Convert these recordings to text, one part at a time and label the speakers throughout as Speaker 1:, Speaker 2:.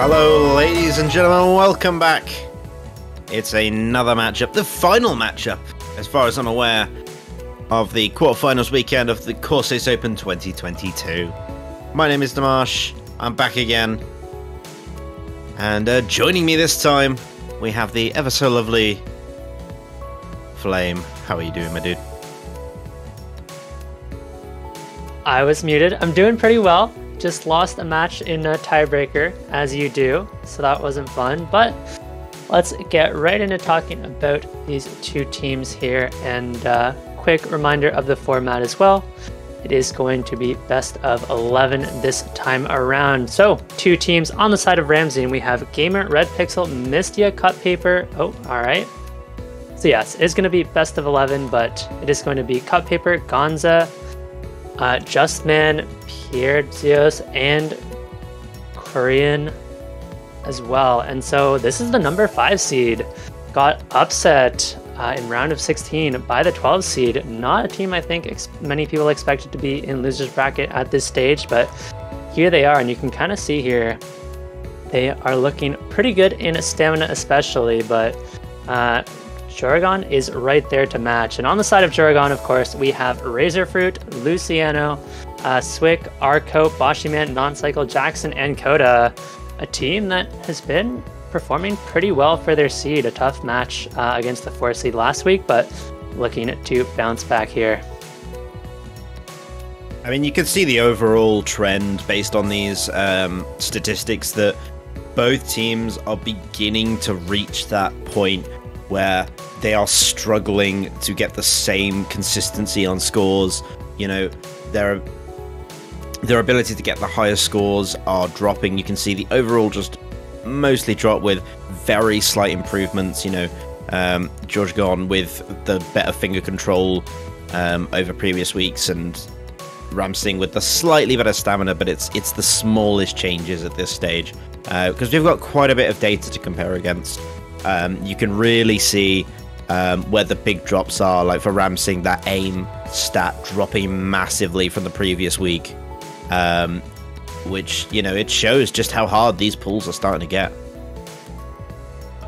Speaker 1: Hello, ladies and gentlemen, welcome back. It's another matchup, the final matchup, as far as I'm aware, of the quarterfinals weekend of the Corsace Open 2022. My name is Dimash, I'm back again, and joining me this time, we have the ever so lovely Flame. How are you doing, my dude?
Speaker 2: I was muted. I'm doing pretty well. Just lost a match in a tiebreaker, as you do, so that wasn't fun. But let's get right into talking about these two teams here, and quick reminder of the format as well. It is going to be best of 11 this time around. So, two teams on the side of RAMSING. We have Gamer, Red Pixel, Mystia, Cut Paper. Oh, all right. So yes, it's going to be best of 11, but it is going to be Cut Paper, Gonza, Justman, Pierre Zeus, and Korean as well. And so this is the number 5 seed. Got upset in round of 16 by the 12 seed. Not a team I think many people expected to be in loser's bracket at this stage, but here they are, and you can kind of see here they are looking pretty good in stamina especially, but GEOREGON is right there to match. And on the side of GEOREGON, of course, we have Razorfruit, Luciano, Swick, Arco, Boshiman, Non-Cycle, Jackson, and Coda. A team that has been performing pretty well for their seed. A tough match against the 4 seed last week, but looking to bounce back here.
Speaker 1: I mean, you can see the overall trend based on these statistics that both teams are beginning to reach that point where they are struggling to get the same consistency on scores. You know, their ability to get the highest scores are dropping. You can see the overall just mostly drop with very slight improvements. You know, GEOREGON with the better finger control over previous weeks, and RAMSING with the slightly better stamina, but it's the smallest changes at this stage because we've got quite a bit of data to compare against. You can really see where the big drops are, like for RAMSING, that aim stat dropping massively from the previous week, which, you know, it shows just how hard these pools are starting to get.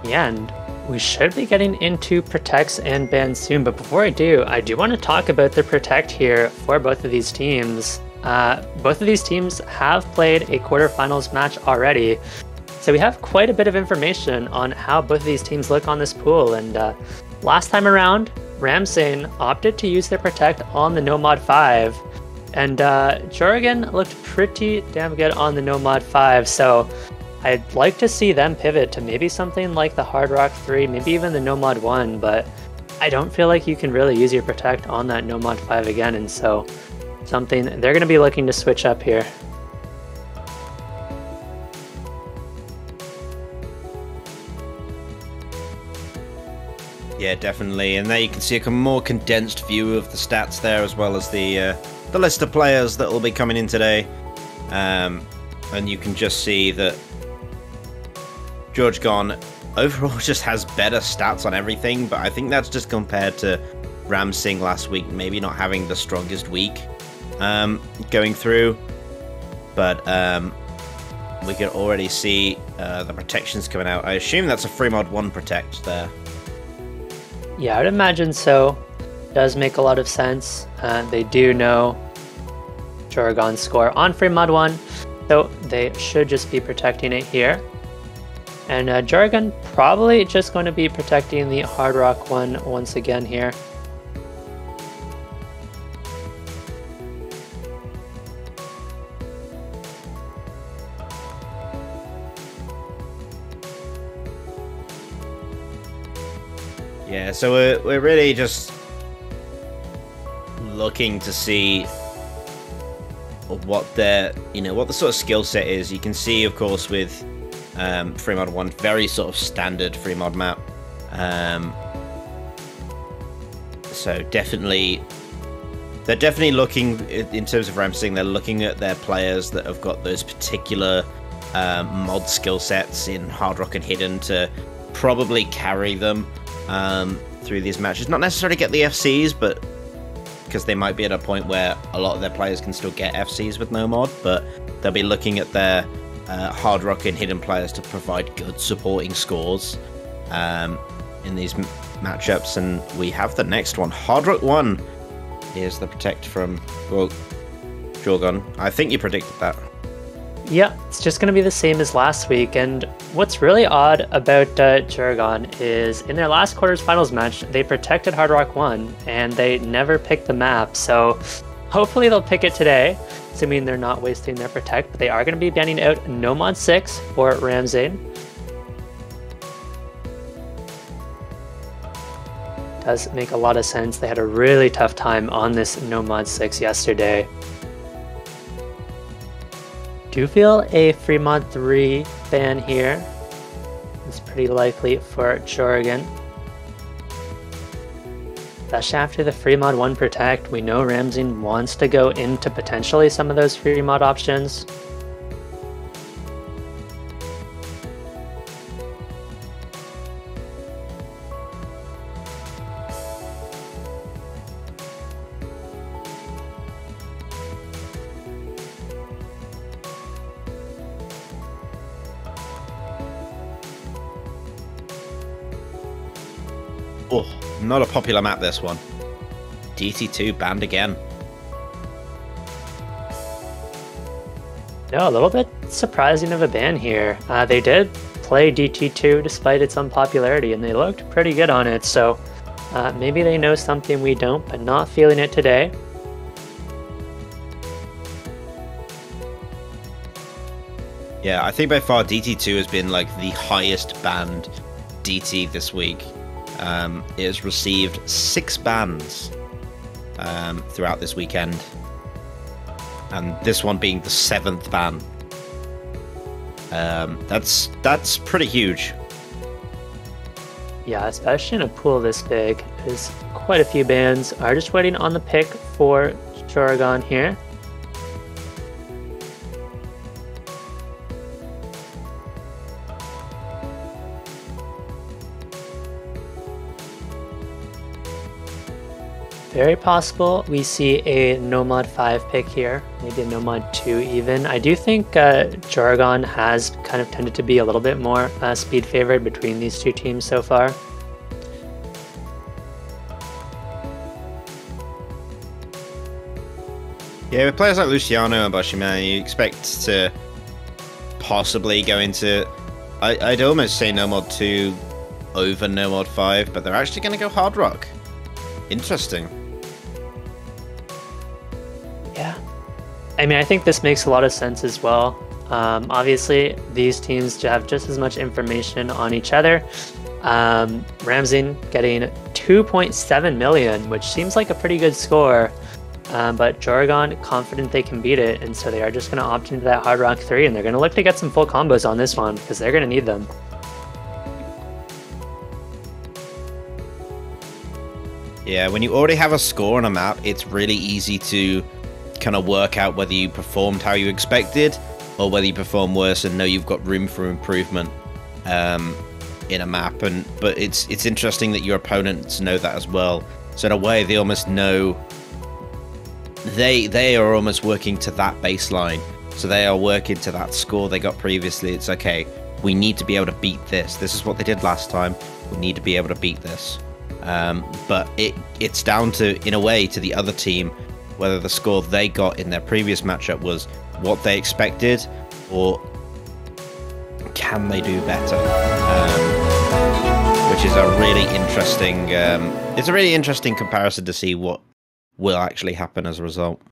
Speaker 2: Yeah, and we should be getting into protects and bans soon, but before I do want to talk about the protect here for both of these teams. Both of these teams have played a quarterfinals match already, so we have quite a bit of information on how both of these teams look on this pool. And last time around, RAMSING opted to use their protect on the No Mod 5, and GEOREGON looked pretty damn good on the No Mod 5, so I'd like to see them pivot to maybe something like the Hard Rock 3, maybe even the No Mod 1, but I don't feel like you can really use your protect on that No Mod 5 again, and so something they're going to be looking to switch up here.
Speaker 1: Yeah, definitely, and there you can see a more condensed view of the stats there, as well as the list of players that will be coming in today, and you can just see that GEOREGON overall just has better stats on everything, but I think that's just compared to RAMSING last week, maybe not having the strongest week going through, but we can already see the protections coming out. I assume that's a free mod 1 protect there.
Speaker 2: Yeah, I'd imagine so. Does make a lot of sense. They do know GEOREGON's score on free mod 1, so they should just be protecting it here. And GEOREGON probably just going to be protecting the Hard Rock 1 once again here.
Speaker 1: Yeah, so we're really just looking to see what their, what the sort of skill set is. You can see, of course, with free mod 1, very sort of standard free mod map. So definitely, they're definitely looking, in terms of RAMSING, they're looking at their players that have got those particular mod skill sets in Hard Rock and Hidden to probably carry them through these matches. Not necessarily get the FCs, but because they might be at a point where a lot of their players can still get FCs with no mod, but they'll be looking at their Hard Rock and Hidden players to provide good supporting scores in these matchups. And we have the next one. Hard Rock 1 is the protect from, well, GEOREGON. I think you predicted that.
Speaker 2: Yeah, it's just going to be the same as last week. And what's really odd about GEOREGON is in their last quarters finals match, they protected Hard Rock 1 and they never picked the map. So hopefully they'll pick it today, assuming they're not wasting their protect. But they are going to be banning out No Mod 6 for RAMSING. Does make a lot of sense. They had a really tough time on this No Mod 6 yesterday. Do feel a free mod 3 ban here. It's pretty likely for GEOREGON. Especially after the free mod 1 protect, we know RAMSING wants to go into potentially some of those free mod options.
Speaker 1: Oh, not a popular map, this one. DT2 banned again.
Speaker 2: No, a little bit surprising of a ban here. They did play DT2 despite its unpopularity, and they looked pretty good on it, so maybe they know something we don't, but not feeling it today.
Speaker 1: Yeah, I think by far DT2 has been like the highest banned DT this week. It has received 6 bans throughout this weekend, and this one being the 7th ban. That's pretty huge.
Speaker 2: Yeah, especially in a pool this big, there's quite a few bans are just waiting on the pick for GEOREGON here. Very possible we see a No Mod 5 pick here, maybe a No Mod 2 even. I do think GEOREGON has kind of tended to be a little bit more speed favored between these two teams so far.
Speaker 1: Yeah, with players like Luciano and Bashiman, you expect to possibly go into... I'd almost say No Mod 2 over No Mod 5, but they're actually going to go Hard Rock. Interesting.
Speaker 2: Yeah. I mean, I think this makes a lot of sense as well. Obviously, these teams have just as much information on each other. RAMSING getting 2.7 million, which seems like a pretty good score. But GEOREGON confident they can beat it, and so they are just going to opt into that Hard Rock 3, and they're going to look to get some full combos on this one, because they're going to need them.
Speaker 1: Yeah, when you already have a score on a map, it's really easy to kind of work out whether you performed how you expected, or whether you perform worse and know you've got room for improvement in a map. But it's interesting that your opponents know that as well. So in a way, they almost know... They are almost working to that baseline. So they are working to that score they got previously. It's okay, we need to be able to beat this. This is what they did last time. We need to be able to beat this. But it's down to, in a way, to the other team, whether the score they got in their previous matchup was what they expected, or can they do better? Which is a really interesting. It's a really interesting comparison to see what will actually happen as a result.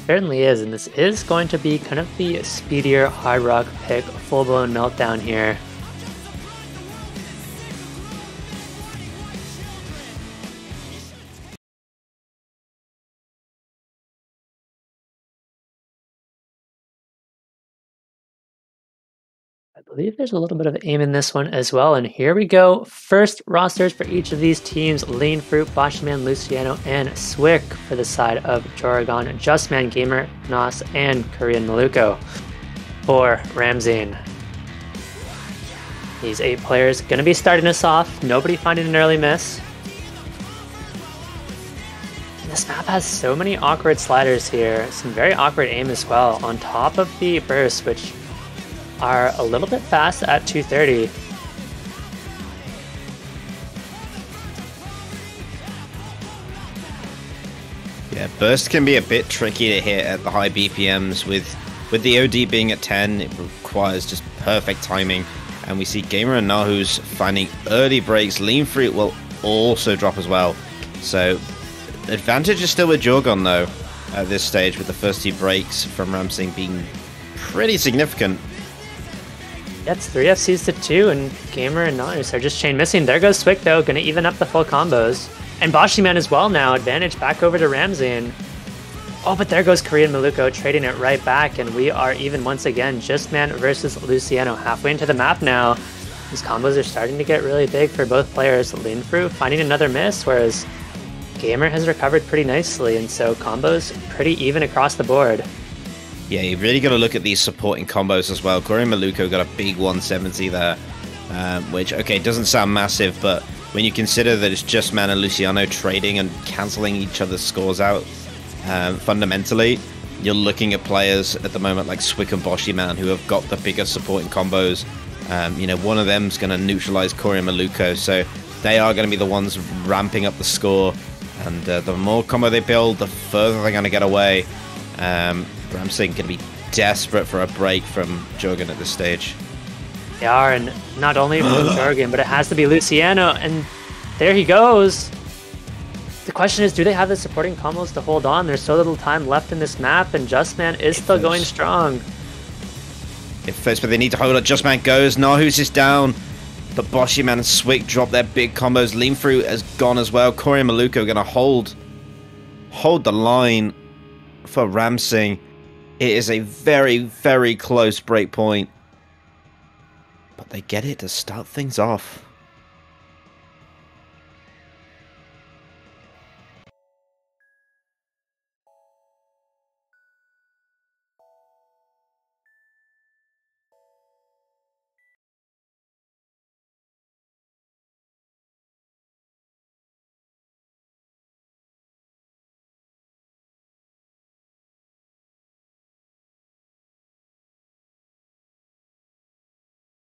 Speaker 2: Certainly is, and this is going to be kind of the speedier Hard Rock pick, full-blown meltdown here. I believe there's a little bit of aim in this one as well, and here we go. First rosters for each of these teams: Lean Fruit, Bashiman, Luciano, and Swick for the side of GEOREGON, Justman, Gamer, Nos, and Korean Maluko for RAMSING. These 8 players going to be starting us off. Nobody finding an early miss. This map has so many awkward sliders here, some very awkward aim as well, on top of the bursts, which are a little bit fast at 230.
Speaker 1: Yeah, burst can be a bit tricky to hit at the high BPMs. With the OD being at 10, it requires just perfect timing. And we see Gamer and Nahu's finding early breaks. Lean Fruit will also drop as well. So, advantage is still with GEOREGON though, at this stage, with the first 2 breaks from RAMSING being pretty significant.
Speaker 2: That's 3 FCs to 2, and Gamer and Nahu are just chain missing. There goes Swick though, gonna even up the full combos. And Boshiman as well now, advantage back over to RAMSING. Oh, but there goes Korean Maluko trading it right back, and we are even once again. Justman versus Luciano, halfway into the map now. These combos are starting to get really big for both players. Linfru finding another miss, whereas Gamer has recovered pretty nicely, and so combos pretty even across the board.
Speaker 1: Yeah, you really got to look at these supporting combos as well. Korean Maluko got a big 170 there, which, okay, doesn't sound massive, but when you consider that it's Justman and Luciano trading and cancelling each other's scores out, fundamentally, you're looking at players at the moment like Swick and Boshiman who have got the bigger supporting combos. You know, one of them's going to neutralize Korean Maluko, so they are going to be the ones ramping up the score. And the more combo they build, the further they're going to get away. RAMSING going to be desperate for a break from GEOREGON at this stage.
Speaker 2: They are, and not only from GEOREGON, but it has to be Luciano, and there he goes. The question is, do they have the supporting combos to hold on? There's so little time left in this map, and Justman is still going strong.
Speaker 1: If first, but they need to hold it. Justman goes. Nahu's is down. But Boshiman and Swick drop their big combos. Lean Fruit has gone as well. Korean Maluko going to hold the line for RAMSING. It is a very, very close break point. But they get it to start things off.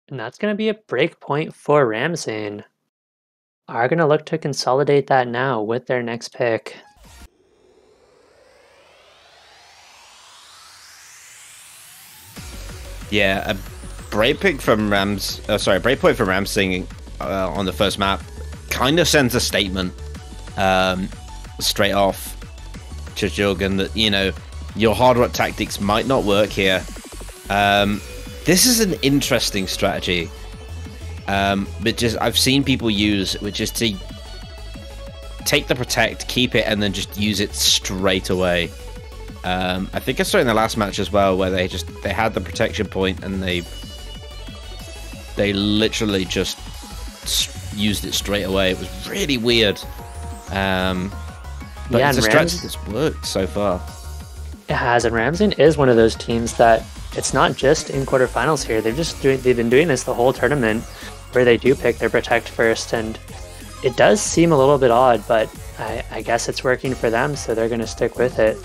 Speaker 2: And that's going to be a break point for RAMSING. Are going to look to consolidate that now with their next pick.
Speaker 1: Yeah, a break pick from break point from RAMSING on the first map kind of sends a statement straight off to GEOREGON that, you know, your hard rock tactics might not work here. This is an interesting strategy, but I've seen people use, which is to take the protect, keep it, and then just use it straight away. I think I saw it in the last match as well, where they had the protection point and they literally just used it straight away. It was really weird, but yeah, it's a strategy that's worked so far.
Speaker 2: It has, and RAMSING is one of those teams that it's not just in quarterfinals here. They've been doing this the whole tournament, where they do pick their protect first, and it does seem a little bit odd, but I guess it's working for them, so they're going to stick with it.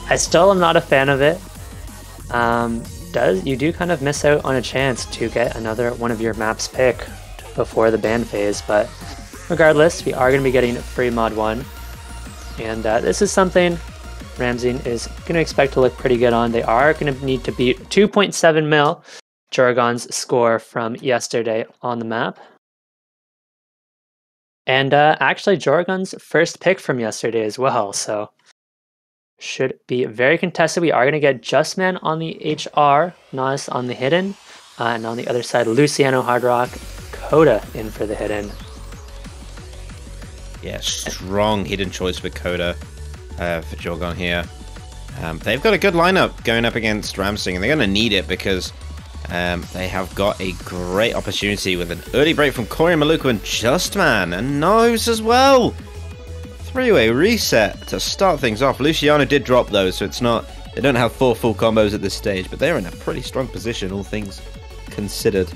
Speaker 2: I still am not a fan of it. You do kind of miss out on a chance to get another one of your maps pick before the ban phase, but regardless, we are going to be getting free mod 1, and this is something RAMSING is going to expect to look pretty good on. They are going to need to beat 2.7 mil, GEOREGON's score from yesterday on the map. And actually GEOREGON's first pick from yesterday as well, so should be very contested. We are going to get Justman on the HR, Nas on the hidden, and on the other side, Luciano Hardrock, Coda in for the hidden.
Speaker 1: Yeah, strong hidden choice with Coda. For GEOREGON here. They've got a good lineup going up against RAMSING, and they're going to need it because they have got a great opportunity with an early break from Korean Maluko and Justman, and Nose as well. Three-way reset to start things off. Luciano did drop though, so it's not, they don't have 4 full combos at this stage, but they're in a pretty strong position, all things considered.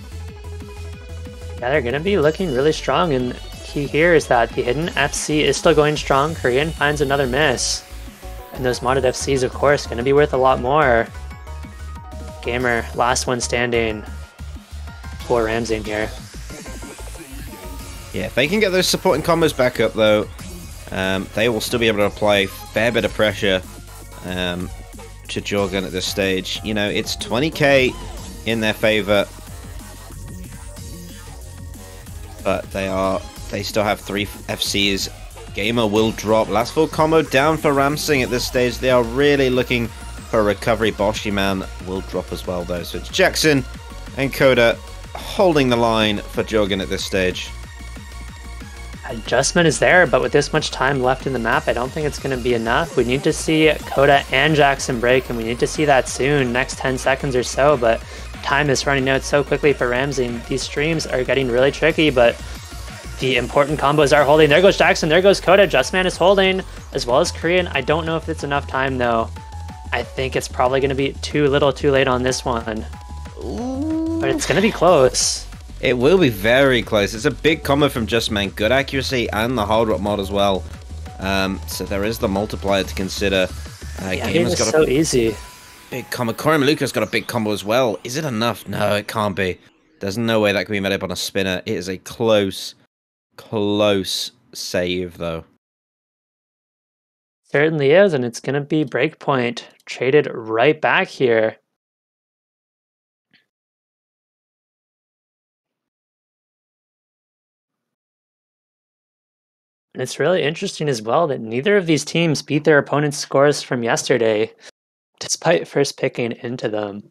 Speaker 2: Yeah, they're going to be looking really strong, and key here is that the hidden FC is still going strong. Korean finds another miss. And those modded FCs, of course, going to be worth a lot more. Gamer, last one standing for RAMSING here.
Speaker 1: Yeah, if they can get those supporting combos back up, though, they will still be able to apply a fair bit of pressure to GEOREGON at this stage. You know, it's 20k in their favor, but they still have 3 FCs. Gamer will drop. Last full combo down for RAMSING at this stage. They are really looking for a recovery. Boshy Man will drop as well, though. So it's Jackson and Coda holding the line for GEOREGON at this stage.
Speaker 2: Adjustment is there, but with this much time left in the map, I don't think it's going to be enough. We need to see Coda and Jackson break, and we need to see that soon, next 10 seconds or so, but time is running out so quickly for RAMSING. These streams are getting really tricky, but the important combos are holding. There goes Jackson, there goes Coda. Justman is holding, as well as Korean. I don't know if it's enough time, though. I think it's probably going to be too little too late on this one. Ooh. But it's going to be close.
Speaker 1: It will be very close. It's a big combo from Justman. Good accuracy and the hard rock mod as well. So there is the multiplier to consider.
Speaker 2: Yeah, Gamer's got so easy.
Speaker 1: Big combo. Corey Maluka's got a big combo as well. Is it enough? No, it can't be. There's no way that can be made up on a spinner. It is a close save, though.
Speaker 2: Certainly is, and it's going to be breakpoint. Traded right back here. And it's really interesting as well that neither of these teams beat their opponent's scores from yesterday, despite first picking into them.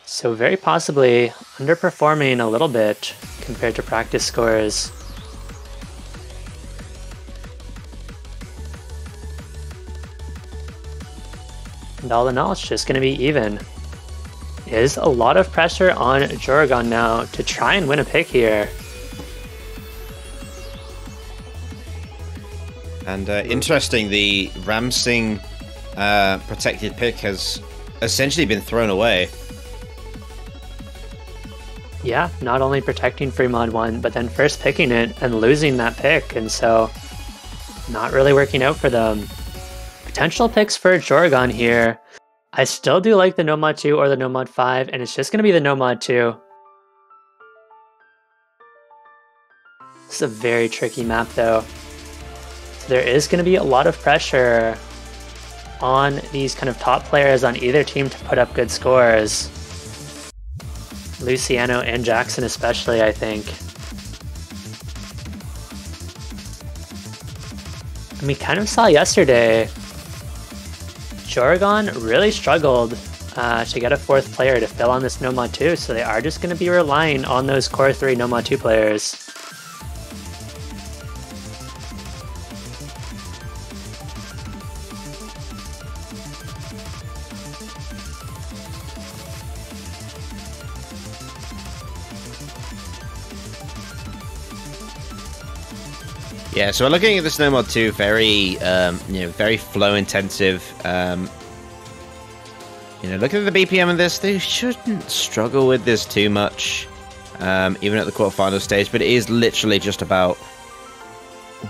Speaker 2: So very possibly underperforming a little bit compared to practice scores. And all in all, it's just going to be even. Is a lot of pressure on GEOREGON now to try and win a pick here.
Speaker 1: And interesting, the RAMSING protected pick has essentially been thrown away.
Speaker 2: Yeah, not only protecting free mod 1, but then first picking it and losing that pick, and so not really working out for them. Potential picks for GEOREGON here. I still do like the No Mod 2 or the No Mod 5, and it's just going to be the No Mod 2. This is a very tricky map, though. So there is going to be a lot of pressure on these kind of top players on either team to put up good scores. Luciano and Jackson especially, I think. And we kind of saw yesterday, GEOREGON really struggled to get a 4th player to fill on this No Mod 2, so they are just going to be relying on those core 3 No Mod 2 players.
Speaker 1: Yeah, so we're looking at this No Mod 2, very, very flow intensive. Looking at the BPM of this, they shouldn't struggle with this too much, even at the quarterfinal stage. But it is literally just about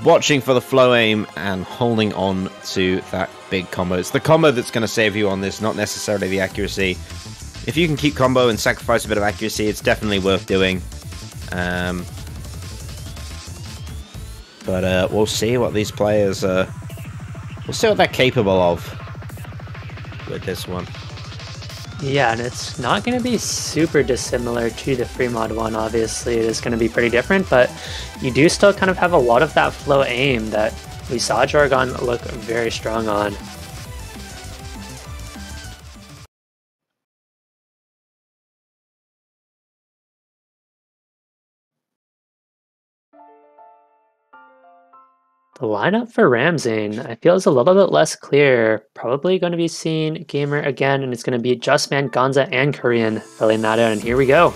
Speaker 1: watching for the flow aim and holding on to that big combo. It's the combo that's going to save you on this, not necessarily the accuracy. If you can keep combo and sacrifice a bit of accuracy, it's definitely worth doing. But we'll see what these players, we'll see what they're capable of with this one.
Speaker 2: Yeah, and it's not going to be super dissimilar to the free mod 1, obviously. It is going to be pretty different, but you do still kind of have a lot of that flow aim that we saw GEOREGON look very strong on. The lineup for RAMSING, I feel, is a little bit less clear. Probably going to be seeing Gamer again, and it's going to be Justman, Gonza, and Korean filling that out. And here we go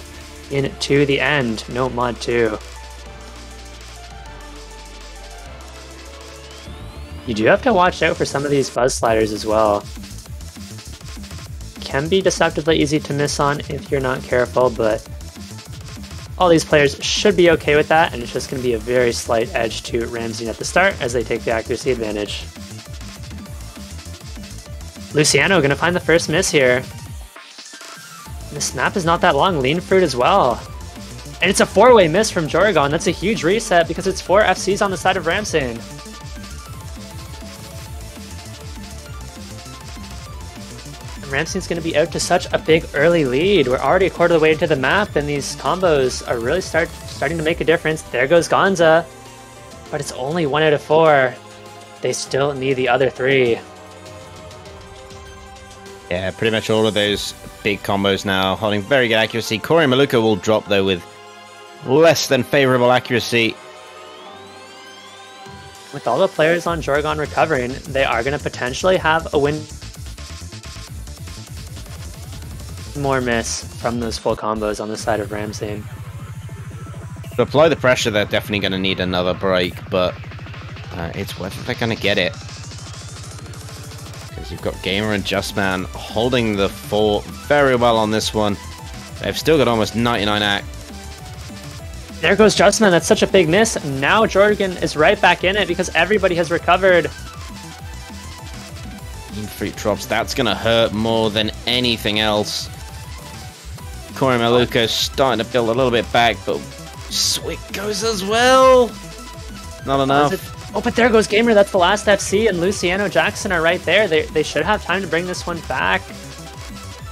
Speaker 2: into the end. No Mod 2. You do have to watch out for some of these buzz sliders as well. Can be deceptively easy to miss on if you're not careful, but all these players should be okay with that, and it's just going to be a very slight edge to RAMSING at the start as they take the accuracy advantage. Luciano going to find the first miss here. This map is not that long. Lean Fruit as well. And it's a 4-way miss from GEOREGON. That's a huge reset because it's 4 FCs on the side of RAMSING. RAMSING's going to be out to such a big early lead. We're already a quarter of the way into the map, and these combos are really starting to make a difference. There goes Gonza, but it's only 1 out of 4. They still need the other 3.
Speaker 1: Yeah, pretty much all of those big combos now holding very good accuracy. Corey Maluka will drop though with less than favorable accuracy.
Speaker 2: With all the players on GEOREGON recovering, they are going to potentially have a win. More miss from those full combos on the side of RAMSING.
Speaker 1: To apply the pressure, they're definitely going to need another break, but it's whether they're going to get it. Because you've got Gamer and Justman holding the fort very well on this one. They've still got almost 99 act.
Speaker 2: There goes Justman. That's such a big miss. Now GEOREGON is right back in it because everybody has recovered.
Speaker 1: Fruit drops. That's going to hurt more than anything else. Corey Maluka starting to build a little bit back, but Swick goes as well. Not enough.
Speaker 2: Oh, but there goes Gamer. That's the last FC, and Luciano Jackson are right there. They should have time to bring this one back.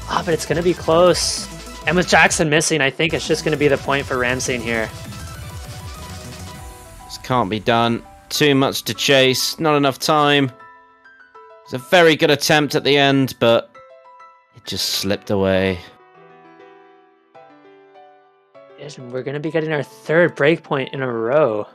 Speaker 2: Ah, but it's going to be close. And with Jackson missing, I think it's just going to be the point for RAMSING here.
Speaker 1: This can't be done. Too much to chase. Not enough time. It's a very good attempt at the end, but it just slipped away.
Speaker 2: And we're going to be getting our 3rd breakpoint in a row.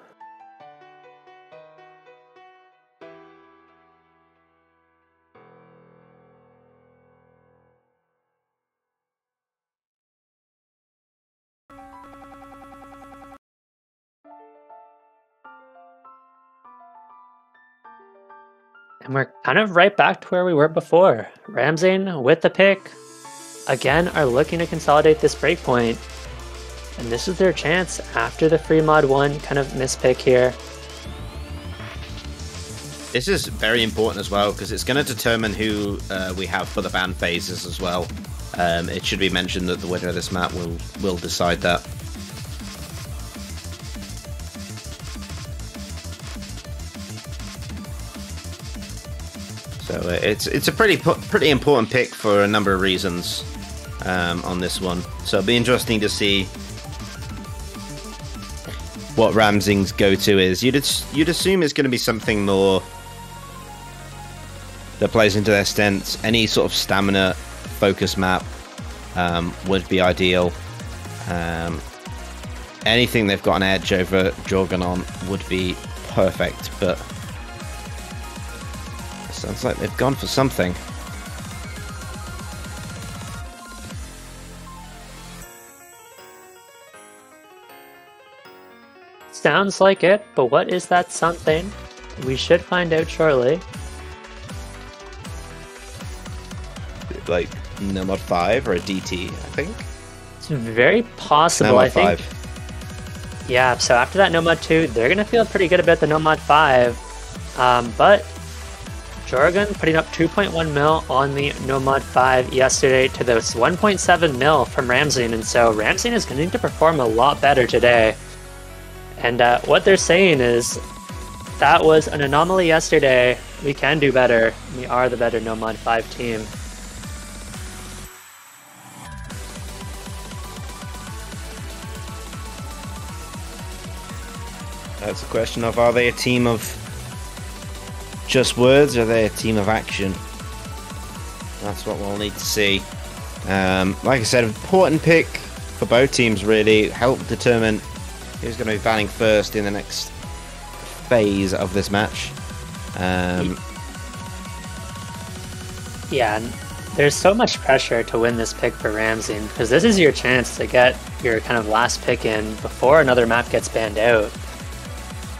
Speaker 2: And we're kind of right back to where we were before. RAMSING with the pick, again, are looking to consolidate this breakpoint. And this is their chance after the free mod 1 kind of mispick here.
Speaker 1: This is very important as well because it's going to determine who we have for the ban phases as well. It should be mentioned that the winner of this map will decide that. So it's a pretty important pick for a number of reasons on this one. So it'll be interesting to see what RAMSING's go-to is. You'd assume it's going to be something more that plays into their stance. Any sort of stamina focus map would be ideal. Anything they've got an edge over GEOREGON on would be perfect, but it sounds like they've gone for something.
Speaker 2: Sounds like it, but what is that something? We should find out shortly.
Speaker 1: Like Nomad 5 or a DT, I think.
Speaker 2: It's very possible,
Speaker 1: Nomad
Speaker 2: I think.
Speaker 1: 5.
Speaker 2: Yeah, so after that Nomad 2, they're going to feel pretty good about the Nomad 5. But GEOREGON putting up 2.1 mil on the Nomad 5 yesterday to those 1.7 mil from RAMSING, and so RAMSING is going to need to perform a lot better today. And what they're saying is, that was an anomaly yesterday, we can do better, we are the better Nomad 5 team.
Speaker 1: That's a question of, are they a team of just words, or are they a team of action? That's what we'll need to see. Like I said, important pick for both teams, really. Help determine who's going to be banning first in the next phase of this match.
Speaker 2: Yeah, there's so much pressure to win this pick for RAMSING, because this is your chance to get your kind of last pick in before another map gets banned out.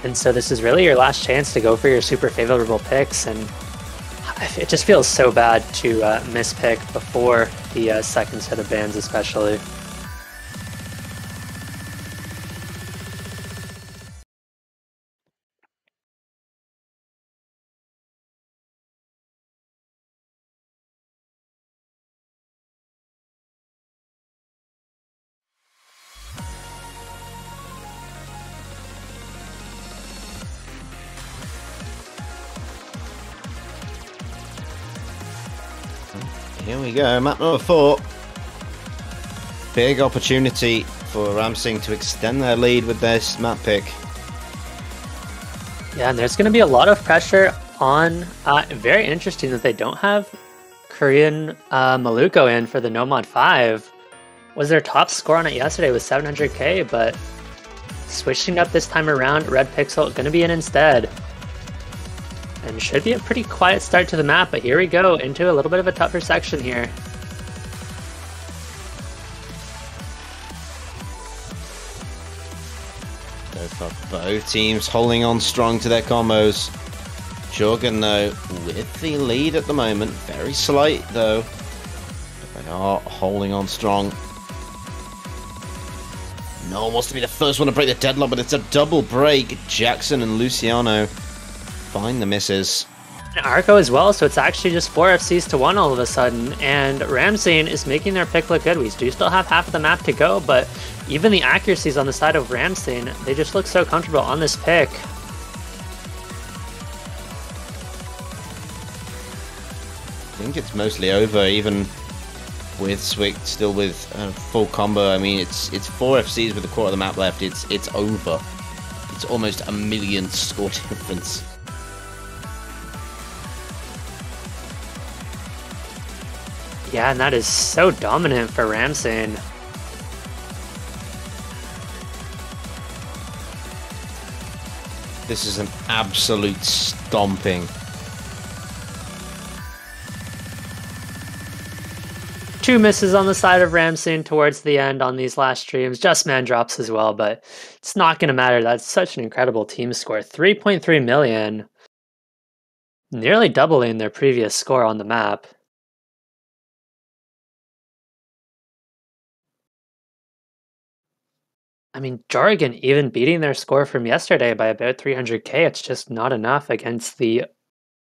Speaker 2: And so this is really your last chance to go for your super favorable picks, and it just feels so bad to mispick before the second set of bans especially.
Speaker 1: Here we go, map number 4. Big opportunity for RAMSING to extend their lead with this map pick.
Speaker 2: Yeah, and there's going to be a lot of pressure on. Very interesting that they don't have Korean Maluko in for the No Mod 5. Was their top score on it yesterday was 700k, but switching up this time around, Red Pixel going to be in instead. And should be a pretty quiet start to the map, but here we go into a little bit of a tougher section here.
Speaker 1: Both teams holding on strong to their combos. GEOREGON, though, with the lead at the moment. Very slight, though. But they are holding on strong. No one wants to be the first one to break the deadlock, but it's a double break. Jackson and Luciano find the misses.
Speaker 2: And Arco as well, so it's actually just 4 FCs to 1 all of a sudden, and RAMSING is making their pick look good. We do still have half of the map to go, but even the accuracies on the side of RAMSING, they just look so comfortable on this pick.
Speaker 1: I think it's mostly over, even with Swick still with full combo. I mean, it's 4 FCs with a quarter of the map left. It's over. It's almost a 1,000,000 score difference.
Speaker 2: Yeah, and that is so dominant for RAMSING.
Speaker 1: This is an absolute stomping.
Speaker 2: Two misses on the side of RAMSING towards the end on these last streams. Just man drops as well, but it's not going to matter. That's such an incredible team score. 3.3 million. Nearly doubling their previous score on the map. I mean, GEOREGON even beating their score from yesterday by about 300k. It's just not enough against the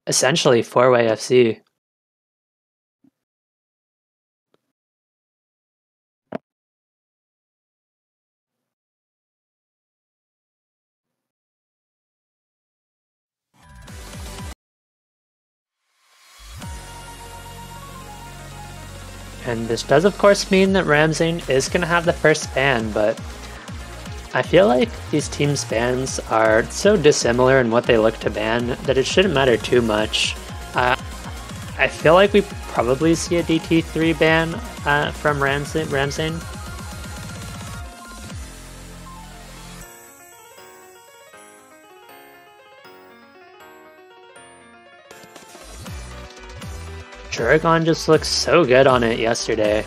Speaker 2: essentially 4-way FC. And this does of course mean that RAMSING is going to have the first ban, but I feel like these teams' bans are so dissimilar in what they look to ban that it shouldn't matter too much. I feel like we probably see a DT3 ban from RAMSING. GEOREGON just looks so good on it yesterday.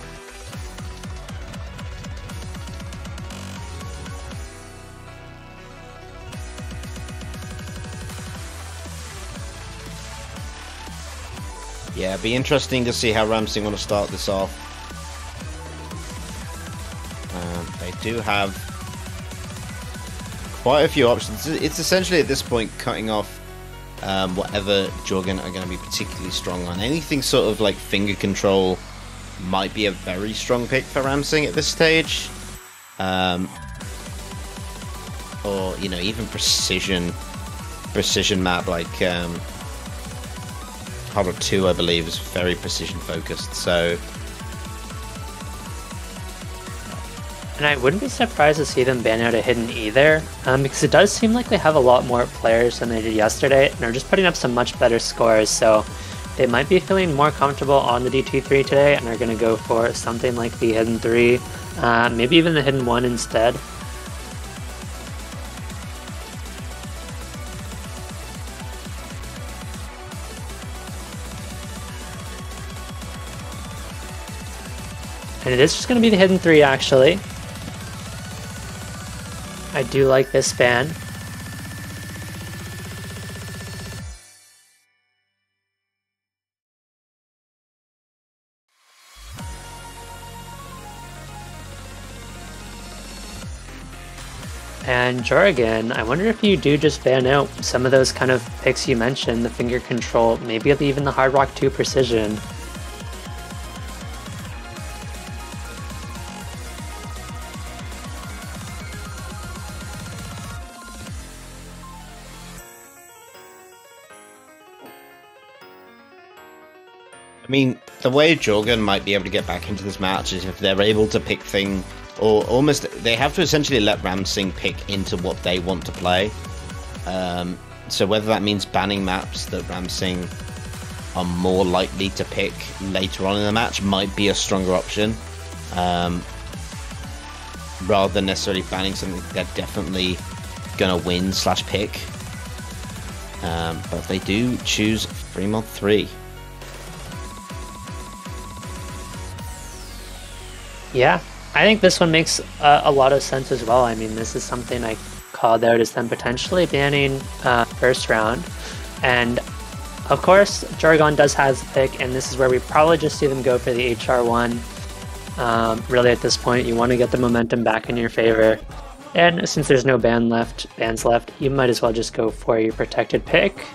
Speaker 1: Yeah, it'd be interesting to see how RAMSING want to start this off. They do have quite a few options. It's essentially at this point cutting off whatever GEOREGON are going to be particularly strong on. Anything sort of like finger control might be a very strong pick for RAMSING at this stage. Or, you know, even precision map like Harbor 2, I believe, is very precision focused, so...
Speaker 2: And I wouldn't be surprised to see them ban out a hidden either, because it does seem like they have a lot more players than they did yesterday, and are just putting up some much better scores, so they might be feeling more comfortable on the DT3 today, and are going to go for something like the hidden 3, maybe even the hidden 1 instead. And it is just going to be the hidden 3, actually. I do like this ban. And GEOREGON, I wonder if you do just ban out some of those kind of picks you mentioned, the finger control, maybe even the Hard Rock 2 precision.
Speaker 1: I mean, the way GEOREGON might be able to get back into this match is if they're able to pick thing, or almost they have to essentially let RAMSING pick into what they want to play. So whether that means banning maps that RAMSING are more likely to pick later on in the match might be a stronger option, rather than necessarily banning something they're definitely gonna win / pick. But they do choose 3mod3.
Speaker 2: Yeah, I think this one makes a lot of sense as well. I mean, this is something I called out as them potentially banning first round. And of course, GEOREGON does have the pick, and this is where we probably just see them go for the HR1. Really, at this point, you want to get the momentum back in your favor. And since there's no bands left, you might as well just go for your protected pick.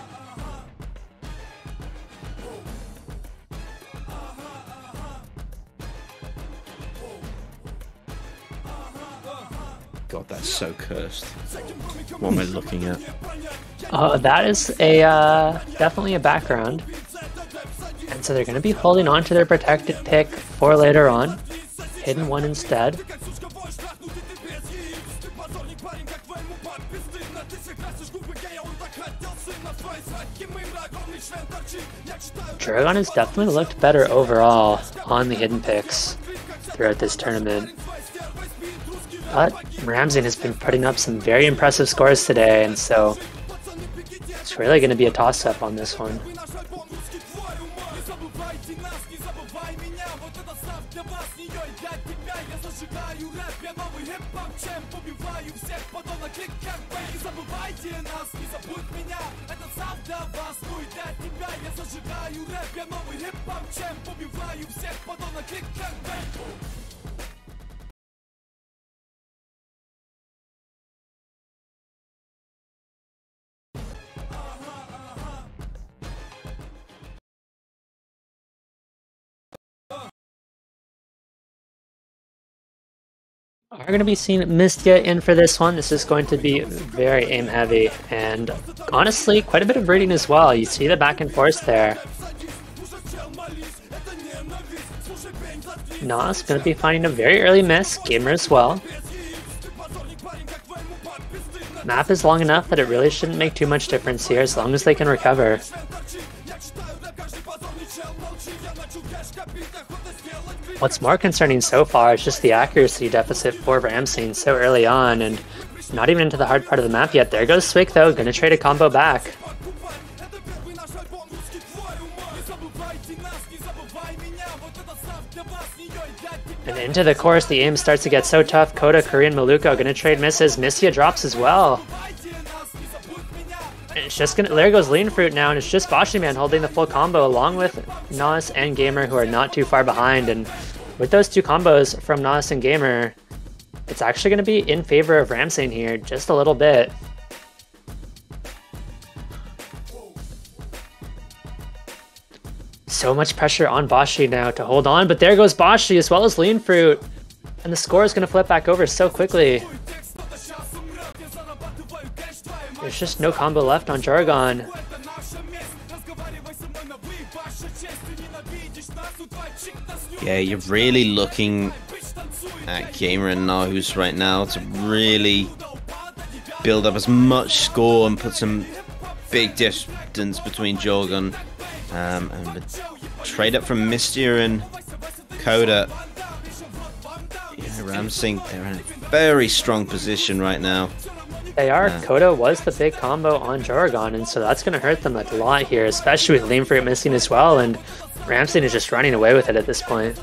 Speaker 1: God, that's so cursed. What am I looking at?
Speaker 2: That is a definitely a background. And so they're going to be holding on to their protected pick for later on. Hidden one instead. GEOREGON has definitely looked better overall on the hidden picks throughout this tournament. But RAMSING has been putting up some very impressive scores today, and so it's really going to be a toss-up on this one. Are going to be seeing Mistia in for this one. This is going to be very aim heavy, and honestly quite a bit of reading as well. You see the back and forth there. Nas going to be finding a very early miss. Gamer as well. Map is long enough that it really shouldn't make too much difference here as long as they can recover. What's more concerning so far is just the accuracy deficit for RAMSING so early on, and not even into the hard part of the map yet. There goes Swick though, gonna trade a combo back. And into the course, the aim starts to get so tough. Coda, Korean, Maluko gonna trade misses. Mistia drops as well. And it's just gonna, there goes Lean Fruit now, and it's just Boshiman holding the full combo along with Nas and Gamer, who are not too far behind. And with those two combos from Nas and Gamer, it's actually gonna be in favor of RAMSING here, just a little bit. So much pressure on Boshi now to hold on, but there goes Boshi as well as Lean Fruit. And the score is gonna flip back over so quickly. There's just no combo left on GEOREGON.
Speaker 1: Yeah, you're really looking at Gamer and Nahus right now to really build up as much score and put some big distance between GEOREGON. And the trade up from Mistia and Coda. Yeah, RAMSING, they're in a very strong position right now.
Speaker 2: They are. Coda was the big combo on GEOREGON, and so that's going to hurt them a lot here, especially with Lean Fruit missing as well, and RAMSING is just running away with it at this point.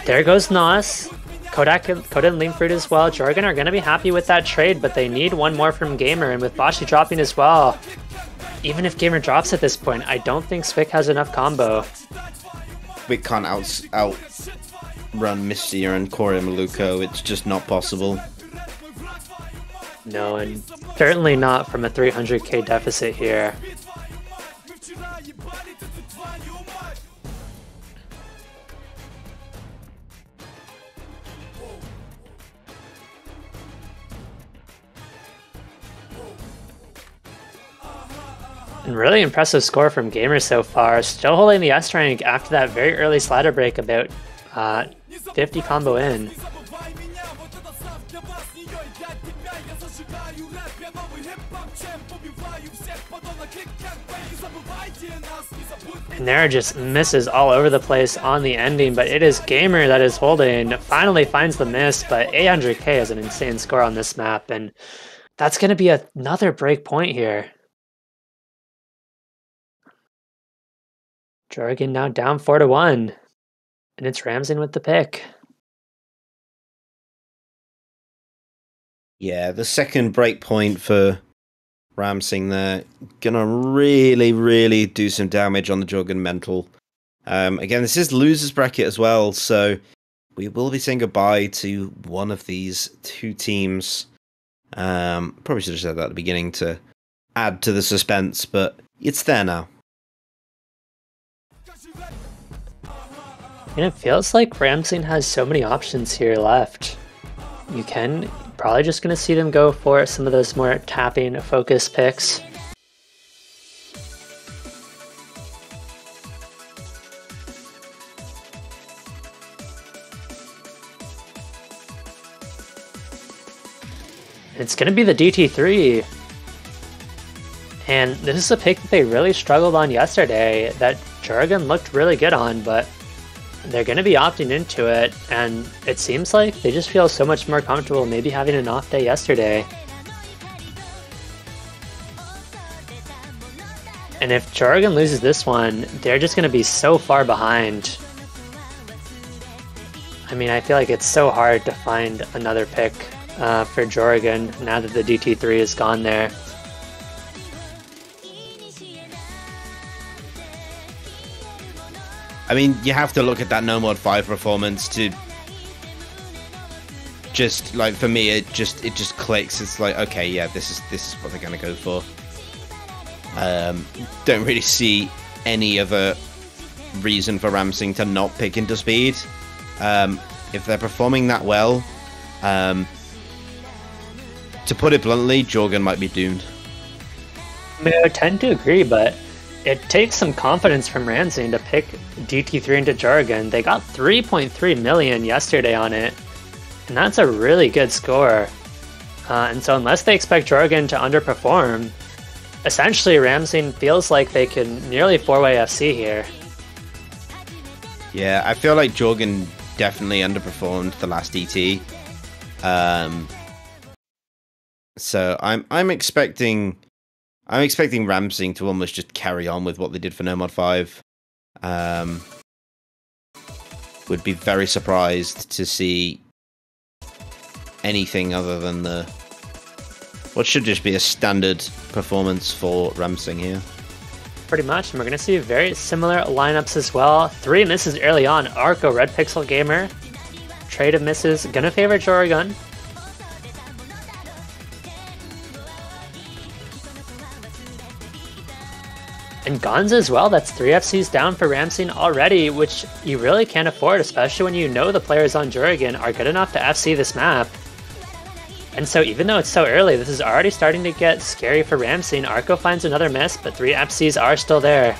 Speaker 2: There goes Nas. Coda and Lean Fruit as well. GEOREGON are going to be happy with that trade, but they need one more from Gamer, and with Boshi dropping as well, even if Gamer drops at this point, I don't think Swick has enough combo.
Speaker 1: We can't outrun Mistia and Corey Maluko. It's just not possible.
Speaker 2: No, and certainly not from a 300k deficit here. And really impressive score from Gamer so far. Still holding the S rank after that very early slider break about 50 combo in. And there are just misses all over the place on the ending, but it is Gamer that is holding. Finally finds the miss, but 800k is an insane score on this map, and that's going to be another break point here. GEOREGON now down 4-1, and it's RAMSING with the pick.
Speaker 1: Yeah, the second break point for RAMSING there. Gonna really do some damage on the GEOREGON mental. Again, this is losers bracket as well, so we will be saying goodbye to one of these two teams. Probably should have said that at the beginning to add to the suspense, but it's there now.
Speaker 2: And it feels like RAMSING has so many options here left. You can probably just going to see them go for some of those more tapping focus picks. It's going to be the DT3. And this is a pick that they really struggled on yesterday that GEOREGON looked really good on, but they're going to be opting into it, and it seems like they just feel so much more comfortable maybe having an off day yesterday. And if GEOREGON loses this one, they're just going to be so far behind. I mean, I feel like it's so hard to find another pick for GEOREGON now that the DT3 is gone there.
Speaker 1: I mean, you have to look at that No Mod 5 performance to just, like, for me, it just clicks. It's like, okay, yeah, this is what they're gonna go for. Don't really see any other reason for RAMSING to not pick into speed. If they're performing that well, to put it bluntly, GEOREGON might be doomed.
Speaker 2: I mean, I tend to agree, but it takes some confidence from RAMSING to pick DT3 into GEOREGON. They got 3.3 million yesterday on it, and that's a really good score. And so unless they expect GEOREGON to underperform, essentially RAMSING feels like they can nearly 4-way FC here.
Speaker 1: Yeah, I feel like GEOREGON definitely underperformed the last ET. So I'm expecting RAMSING to almost just carry on with what they did for No Mod 5. Would be very surprised to see anything other than what should just be a standard performance for RAMSING here.
Speaker 2: Pretty much, and we're going to see very similar lineups as well. 3 misses early on. Arco, Red Pixel Gamer. Trade of misses, gonna favor GEOREGON. And Gonza as well, that's 3 FCs down for RAMSING already, which you really can't afford, especially when you know the players on GEOREGON are good enough to FC this map. And so even though it's so early, this is already starting to get scary for RAMSING. Arco finds another miss, but 3 FCs are still there.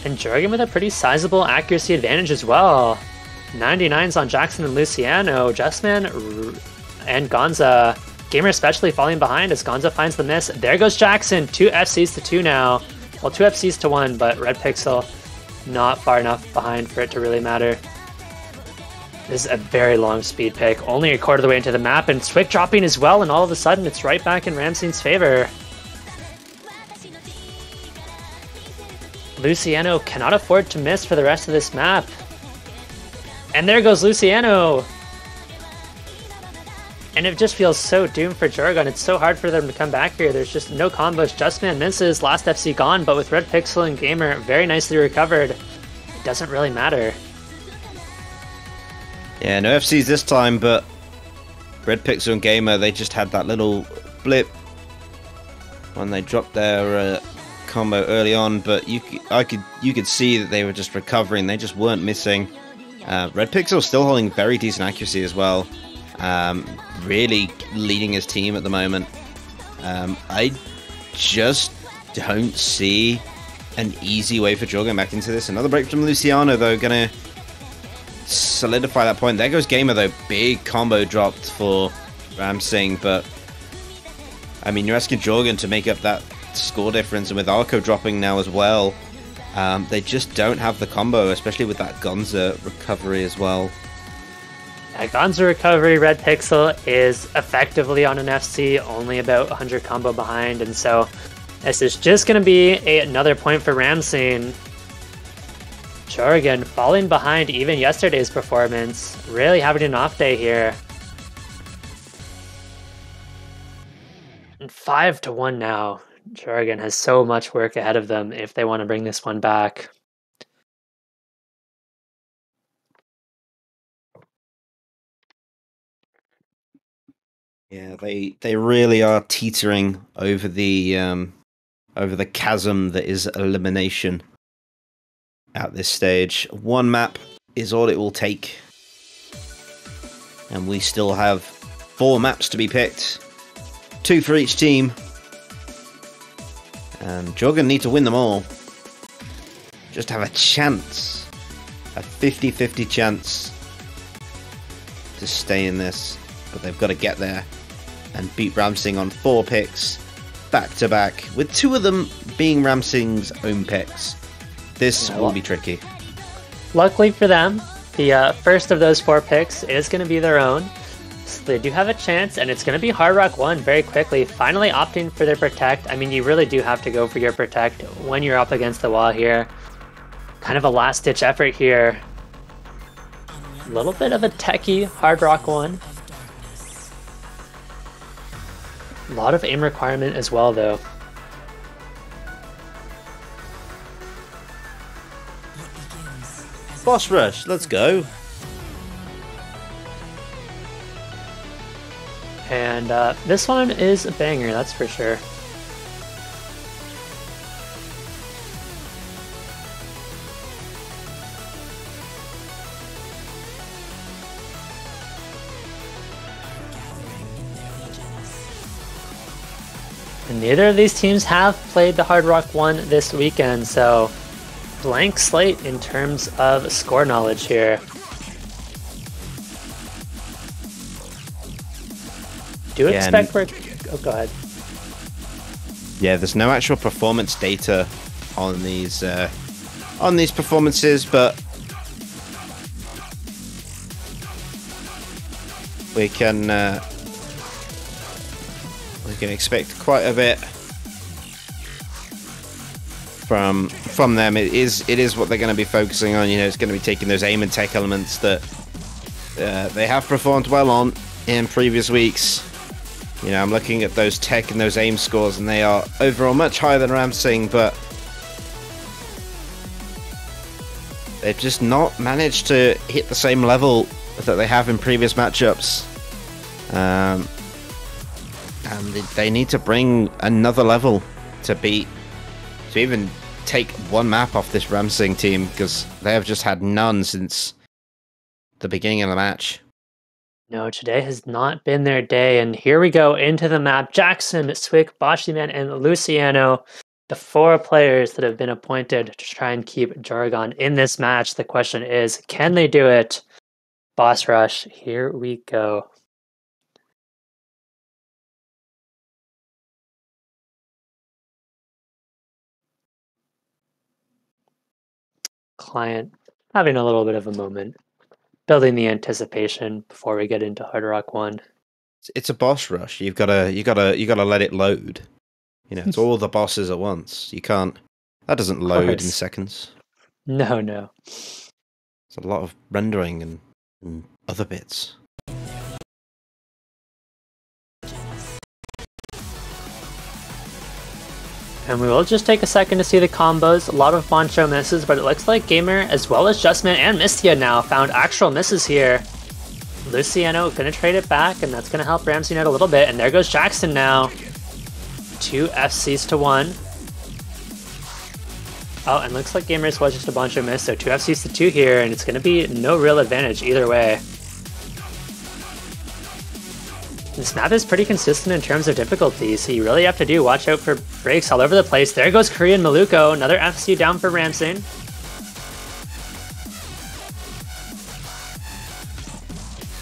Speaker 2: And GEOREGON with a pretty sizable accuracy advantage as well. 99s on Jackson and Luciano. Justman and Gonza. Gamer especially falling behind as Gonza finds the miss. There goes Jackson. 2 FCs to 2 now. Well, 2 FCs to 1, but Red Pixel not far enough behind for it to really matter. This is a very long speed pick. Only a quarter of the way into the map, and Swick dropping as well, and all of a sudden it's right back in RAMSING's favor. Luciano cannot afford to miss for the rest of this map. And there goes Luciano! And it just feels so doomed for GEOREGON. It's so hard for them to come back here. There's just no combos. Justman misses, last FC gone, but with Red Pixel and Gamer very nicely recovered, it doesn't really matter.
Speaker 1: Yeah, no FCs this time, but Red Pixel and Gamer, they just had that little blip when they dropped their combo early on, but you could see that they were just recovering. They just weren't missing. Red Pixel still holding very decent accuracy as well. really leading his team at the moment. I just don't see an easy way for GEOREGON back into this. Another break from Luciano, though, gonna solidify that point. There goes Gamer, though. Big combo dropped for RAMSING, but I mean, you're asking GEOREGON to make up that score difference, and with Arco dropping now as well, they just don't have the combo, especially with that Gonza recovery as well.
Speaker 2: Gonza recovery, Red Pixel is effectively on an FC, only about 100 combo behind, and so this is just going to be another point for RAMSING. GEOREGON falling behind even yesterday's performance, really having an off day here. And 5-1 now. GEOREGON has so much work ahead of them if they want to bring this one back.
Speaker 1: Yeah, they really are teetering over the chasm that is elimination at this stage. One map is all it will take, and we still have 4 maps to be picked, 2 for each team, and GEOREGON need to win them all. Just have a chance, a 50-50 chance to stay in this, but they've got to get there and beat RAMSING on 4 picks back to back, with 2 of them being RAMSING's own picks. This will be tricky.
Speaker 2: Luckily for them, the first of those 4 picks is going to be their own, so they do have a chance, and it's going to be Hard Rock 1 very quickly, finally opting for their Protect. I mean, you really do have to go for your Protect when you're up against the wall here. Kind of a last-ditch effort here. A little bit of a techie Hard Rock 1. A lot of aim requirement as well, though.
Speaker 1: Boss rush, let's go.
Speaker 2: And this one is a banger, that's for sure. And neither of these teams have played the Hard Rock 1 this weekend, so blank slate in terms of score knowledge here. Do expect we're... Oh, go ahead.
Speaker 1: Yeah, there's no actual performance data on these performances, but we can expect quite a bit from them. It is what they're going to be focusing on. You know, it's going to be taking those aim and tech elements that they have performed well on in previous weeks. You know, I'm looking at those tech and those aim scores, and they are overall much higher than RAMSING, but they've just not managed to hit the same level that they have in previous matchups. And they need to bring another level to even take one map off this RAMSING team, because they have just had none since the beginning of the match.
Speaker 2: No, today has not been their day, and here we go into the map. Jackson, Swick, Boshiman, and Luciano, the 4 players that have been appointed to try and keep GEOREGON in this match. The question is, can they do it? Boss rush, here we go. Client having a little bit of a moment, building the anticipation before we get into Hard Rock 1.
Speaker 1: It's a boss rush. You gotta let it load. You know, it's all the bosses at once. You can't. That doesn't load in seconds.
Speaker 2: No.
Speaker 1: It's a lot of rendering and other bits.
Speaker 2: And we will just take a second to see the combos. A lot of Boncho misses, but it looks like Gamer, as well as Justman and Mistia now, found actual misses here. Luciano gonna trade it back, and that's gonna help RAMSING out a little bit. And there goes Jackson now. 2 FCs to 1. Oh, and looks like Gamer's was just a Boncho miss, so 2 FCs to 2 here, and it's gonna be no real advantage either way. This map is pretty consistent in terms of difficulty, so you really have to watch out for breaks all over the place. There goes Korean Maluko, another FC down for RAMSING.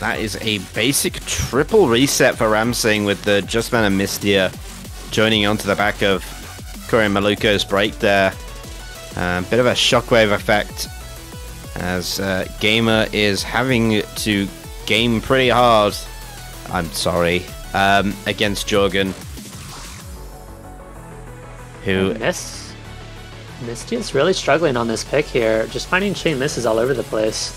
Speaker 1: That is a basic triple reset for RAMSING with the Justman and Mystia joining onto the back of Korean Maluko's break there. Bit of a shockwave effect as Gamer is having to game pretty hard. I'm sorry. Against GEOREGON. Who...
Speaker 2: Mystia's really struggling on this pick here. Just finding chain misses all over the place.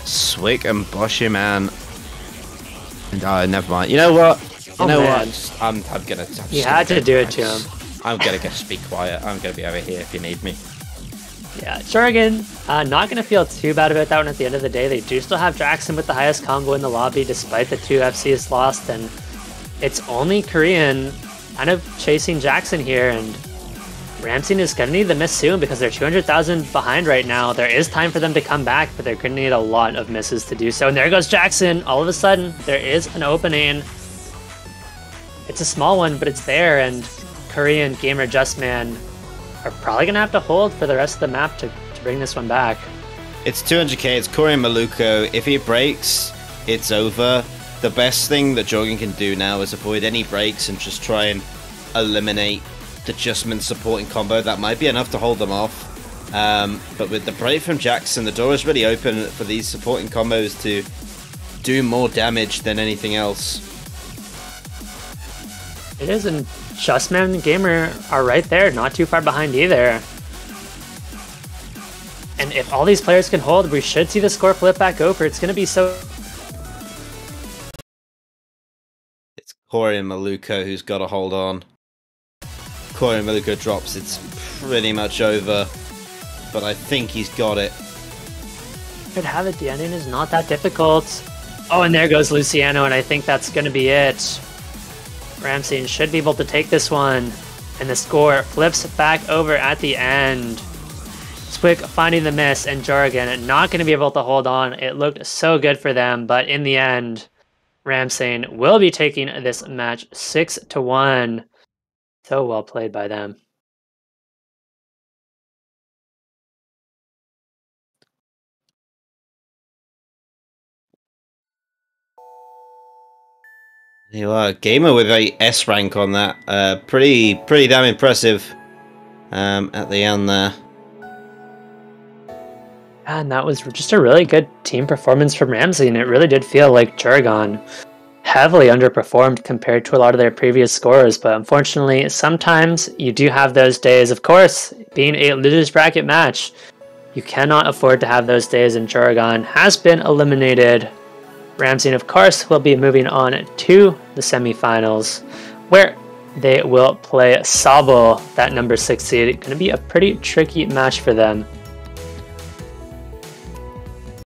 Speaker 1: Swick and Boshi, man. And never mind. You know what? You know what? I'm gonna.
Speaker 2: You had to do it to him.
Speaker 1: I'm gonna just be quiet. I'm gonna be over here if you need me.
Speaker 2: Yeah, GEOREGON, not gonna feel too bad about that one at the end of the day. They do still have Jackson with the highest combo in the lobby, despite the 2 FCs lost, and it's only Korean kind of chasing Jackson here, and RAMSING is gonna need the miss soon because they're 200,000 behind right now. There is time for them to come back, but they're gonna need a lot of misses to do so. And there goes Jackson. All of a sudden, there is an opening. It's a small one, but it's there, and Korean, Gamer, Justman are probably gonna have to hold for the rest of the map to bring this one back.
Speaker 1: It's 200k, it's Korean Maluko. If he breaks, it's over. The best thing that GEOREGON can do now is avoid any breaks and just try and eliminate the Justman supporting combo. That might be enough to hold them off. But with the break from Jackson, the door is really open for these supporting combos to do more damage than anything else.
Speaker 2: It is, and Justman and Gamer are right there, not too far behind either. And if all these players can hold, we should see the score flip back over. It's going to be so...
Speaker 1: It's Korean Maluko who's got to hold on. Korean Maluko drops, it's pretty much over. But I think he's got it.
Speaker 2: Could have it, the ending is not that difficult. Oh, and there goes Luciano, and I think that's going to be it. RAMSING should be able to take this one, and the score flips back over at the end. Swick finding the miss, and GEOREGON not going to be able to hold on. It looked so good for them, but in the end, RAMSING will be taking this match 6-1. So well played by them.
Speaker 1: You are Gamer with a S rank on that. Pretty damn impressive at the end there.
Speaker 2: And that was just a really good team performance from RAMSING. It really did feel like GEOREGON heavily underperformed compared to a lot of their previous scores, but unfortunately, sometimes you do have those days. Of course, being a losers bracket match, you cannot afford to have those days, and GEOREGON has been eliminated. RAMSING, of course, will be moving on to the semifinals, where they will play Sabo, that number 6 seed. Going to be a pretty tricky match for them.